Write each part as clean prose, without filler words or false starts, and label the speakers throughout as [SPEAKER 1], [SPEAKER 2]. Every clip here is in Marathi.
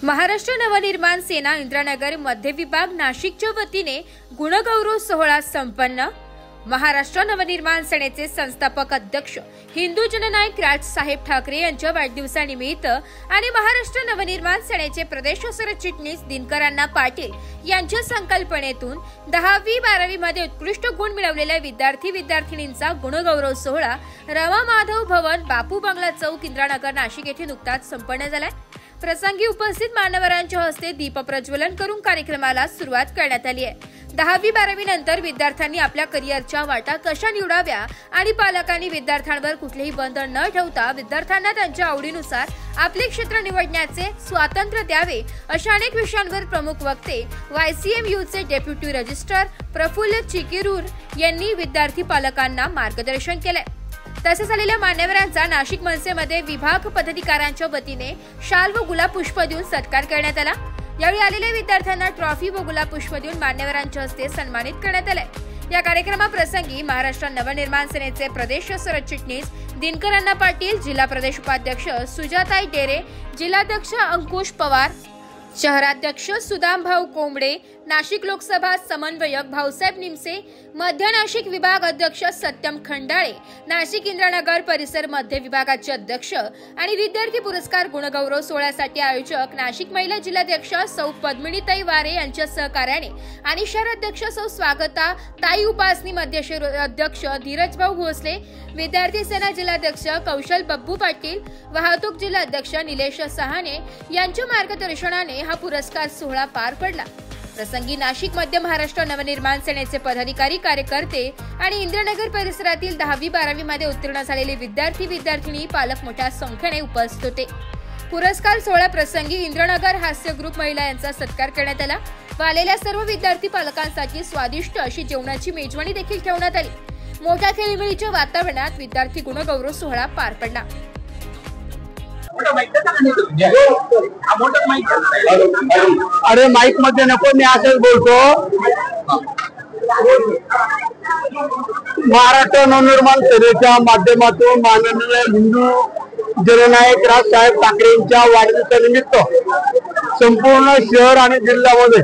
[SPEAKER 1] महाराष्ट्र नवनिर्माण सेना इंद्रानगर मध्य विभाग नाशिकच्या वतीने गुणगौरव सोहळा संपन्न। महाराष्ट्र नवनिर्माण सेनेचे संस्थापक अध्यक्ष हिंदू जननायक राजसाहेब ठाकरे यांच्या वाढदिवसानिमित्त आणि महाराष्ट्र नवनिर्माण सेनेचे प्रदेश सरचिटणीस दिनकर अण्णा पाटील यांच्या संकल्पनेतून 10वी 12वी मध्ये उत्कृष्ट गुण मिळवलेल्या विद्यार्थी-विद्यार्थिनींचा गुणगौरव सोहळा रमा माधव भवन बापू बंगला चौक इंद्रानगर नाशिक येथे नुकताच संपन्न झालाय। प्रसंगी उपस्थित मान्यवरांच्या हस्ते दीप प्रज्वलन करून कार्यक्रमाला सुरुवात करण्यात आली आहे। 10वी 12वी नंतर विद्यार्थ्यांनी आपल्या करिअरच्या वाटा कशा निवडाव्या आणि पालकांनी विद्यार्थ्यांवर कुठलेही बंधन न ठेवता विद्यार्थ्यांना त्यांच्या आवडीनुसार आपले क्षेत्र निवडण्याचे स्वातंत्र्य द्यावे अशा अनेक विषयांवर प्रमुख वक्ते YCMUचे डेप्युटी रजिस्ट्रार प्रफुल्ल चिकिरूर यांनी विद्यार्थी पालकांना मार्गदर्शन केले। तसेच झालेल्या मान्यवरांचा नाशिक मनसेमध्ये विभाग पदाधिकाऱ्यांच्या वतीने शाल व गुलाब पुष्प देऊन सत्कार करण्यात आला। यावेळी आलेल्या विद्यार्थ्यांना ट्रॉफी व गुलाब पुष्प देऊन मान्यवरांच्या हस्ते सन्मानित करण्यात आले। या कार्यक्रमाप्रसंगी महाराष्ट्र नवनिर्माण सेनेचे प्रदेश सरचिटणीस दिनकर अण्णा पाटील, जिल्हा प्रदेश उपाध्यक्ष सुजाताई डेरे, जिल्हाध्यक्ष अंकुश पवार, शहराध्यक्ष सुदामभाऊ कोंबडे, नाशिक लोकसभा समन्वयक भाऊसाहेब निमसे, मध्य नाशिक विभाग अध्यक्ष सत्यम खंडाळे, नाशिक इंद्रानगर परिसर मध्य विभागाचे अध्यक्ष आणि विद्यार्थी पुरस्कार गुणगौरव सोहळ्यासाठी आयोजक नाशिक महिला जिल्हाध्यक्ष सौ पद्मिनीताई वारे यांच्या सहकार्याने आणि शहराध्यक्ष सौ स्वागता ताई उपासनी, मध्य शहर अध्यक्ष धीरजभाऊ भोसले, विद्यार्थी सेना जिल्हाध्यक्ष कौशल बब्बू पाटील, वाहतूक जिल्हाध्यक्ष निलेश सहाने यांच्या मार्गदर्शनाने हा पुरस्कार सोहळा पार पडला। प्रसंगी नाशिक मध्य महाराष्ट्र नवनिर्माण सेनेचे पदाधिकारी, कार्यकर्ते आणि इंद्रनगर परिसरातील 10वी 12वी मध्ये उत्तीर्ण झालेले विद्यार्थी-विद्यार्थिनी पालक मोठ्या संख्येने उपस्थित होते। पुरस्कार सोहळा प्रसंगी इंद्रनगर हास्य ग्रुप महिला यांचा सत्कार करण्यात आला व आलेल्या सर्व विद्यार्थी पालकांसाठी स्वादिष्ट अशी जेवणाची मेजवानी देखील ठेवण्यात आली। मोठ्या खेळीमेळीच्या वातावरणात विद्यार्थी गुणगौरव सोहळा पार पडला।
[SPEAKER 2] अरे माईक मध्ये नको, मी असंच बोलतो। महाराष्ट्र नवनिर्माण सेनेच्या माध्यमातून माननीय हिंदू जननायक राजसाहेब ठाकरे यांच्या वाढदिवसानिमित्त संपूर्ण शहर आणि जिल्ह्यामध्ये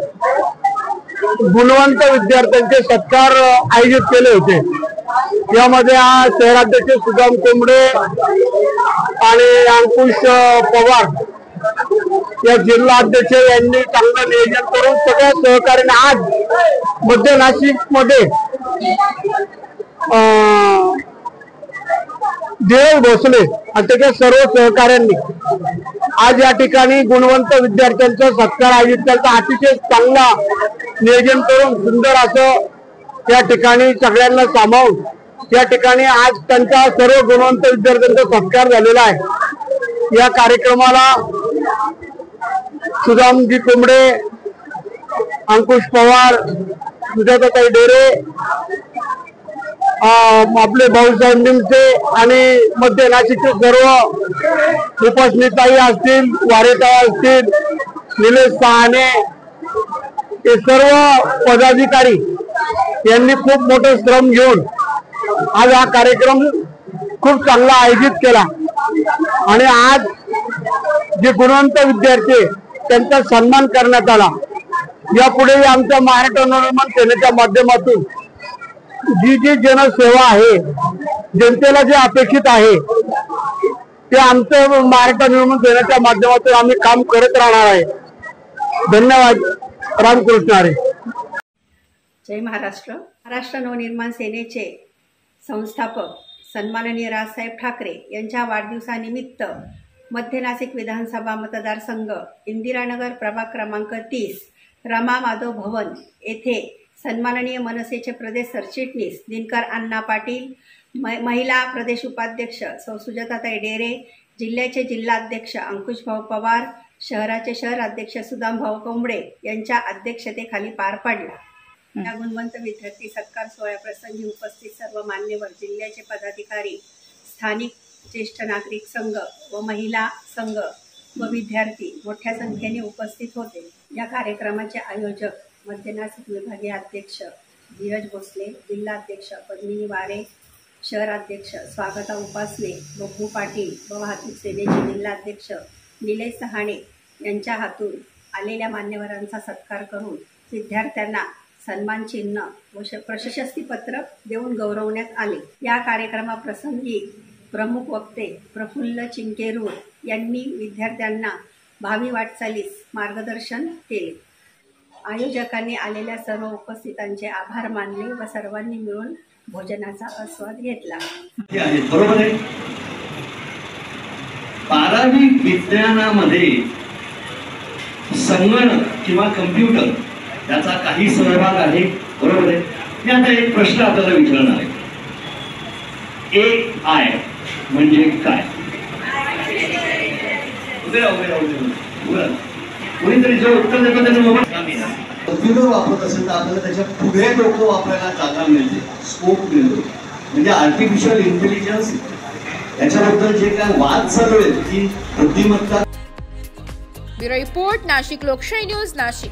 [SPEAKER 2] गुणवंत विद्यार्थ्यांचे सत्कार आयोजित केले होते। यामध्ये शहराध्यक्ष सुदाम कोंबडे आणि अंकुश पवार या जिल्हा अध्यक्ष यांनी चांगलं नियोजन करून सगळ्या सहकार्याने आज मध्य नाशिक मध्ये धीरज भोसले आणि त्याच्या सर्व सहकार्यांनी आज या ठिकाणी गुणवंत विद्यार्थ्यांचा सत्कार आयोजित केला। अतिशय चांगला नियोजन करून सुंदर असं या ठिकाणी सगळ्यांना सामावून या ठिकाणी आज त्यांचा सर्व गुणवंत विद्यार्थ्यांचा सत्कार झालेला आहे। या कार्यक्रमाला सुदामजी कोंबडे, अंकुश पवार, सुजाताताई डेरे, आपले भाऊसाहेब निमसे आणि मध्य नाशिकचे सर्व उपासनीताई असतील, वारेताई असतील, निलेश सहाने, हे सर्व पदाधिकारी यांनी खूप मोठे श्रम घेऊन आज हा कार्यक्रम खूप चांगला आयोजित केला आणि आज जे गुणवंत विद्यार्थी त्यांचा सन्मान करण्यात आला। यापुढे आमच्या महाराष्ट्र नवनिर्माण सेनेच्या माध्यमातून जी जी जनसेवा आहे, जनतेला जे अपेक्षित आहे ते आमचं महाराष्ट्र नवनिर्माण सेनेच्या माध्यमातून आम्ही काम करत राहणार आहे। धन्यवाद। रामकृष्ण हरी।
[SPEAKER 3] जय महाराष्ट्र। महाराष्ट्र नवनिर्माण सेनेचे संस्थापक सन्माननीय राजसाहेब ठाकरे यांच्या वाढदिवसानिमित्त मध्य नाशिक विधानसभा मतदारसंघ इंदिरानगर प्रभाग क्रमांक 30 रमा माधव भवन येथे सन्माननीय मनसेचे प्रदेश सरचिटणीस दिनकर अण्णा पाटील, महिला प्रदेश उपाध्यक्ष सौ सुजाताताई डेरे, जिल्ह्याचे जिल्हाध्यक्ष अंकुश भाऊ पवार, शहराचे शहराध्यक्ष सुदामभाऊ कोंबडे यांच्या अध्यक्षतेखाली पार पडला। या गुणवंत विद्यार्थी सत्कार सोहळ्याप्रसंगी उपस्थित सर्व मान्यवर, जिल्ह्याचे पदाधिकारी, स्थानिक ज्येष्ठ नागरिक संघ व महिला संघ व विद्यार्थी मोठ्या संख्येने उपस्थित होते। या कार्यक्रमाचे आयोजक मध्य नाशिक विभागीय अध्यक्ष धीरज भोसले, जिल्हाध्यक्ष पद्मिनी वारे, शहराध्यक्ष स्वागता उपासने, बब्बू पाटील व वाहतूक सेनेचे जिल्हाध्यक्ष निलेश सहाने यांच्या हातून आलेल्या मान्यवरांचा सत्कार करून विद्यार्थ्यांना सन्मान चिन्ह व प्रशस्तीपत्र देऊन गौरवण्यात आले। या कार्यक्रमाप्रसंगी प्रमुख वक्ते प्रफुल्ल चिंकेरूर यांनी विद्यार्थ्यांना भावी वाटचालीस मार्गदर्शन केले। आयोजकांनी आलेल्या सर्व उपस्थितांचे आभार मानले व सर्वांनी मिळून भोजनाचा आस्वाद घेतला।
[SPEAKER 4] बरोबर आहे। 12वी विज्ञानामध्ये संगणक किंवा कम्प्युटर याचा काही सहभाग आहे, बरोबर आहे। मी आता एक प्रश्न आपल्याला विचारणार आहे, AI म्हणजे काय? कोणीतरी जो उत्तर देतो त्याने कम्प्युटर वापरत असेल तर आपल्याला त्याच्या पुढे डोकं वापरायला जागा मिळते, स्कोप मिळतो। म्हणजे आर्टिफिशियल इंटेलिजन्स याच्याबद्दल जे काय वाद चालू आहेत की बुद्धिमत्ता।
[SPEAKER 1] ब्युरो रिपोर्ट, नाशिक लोकशाही न्यूज, नाशिक।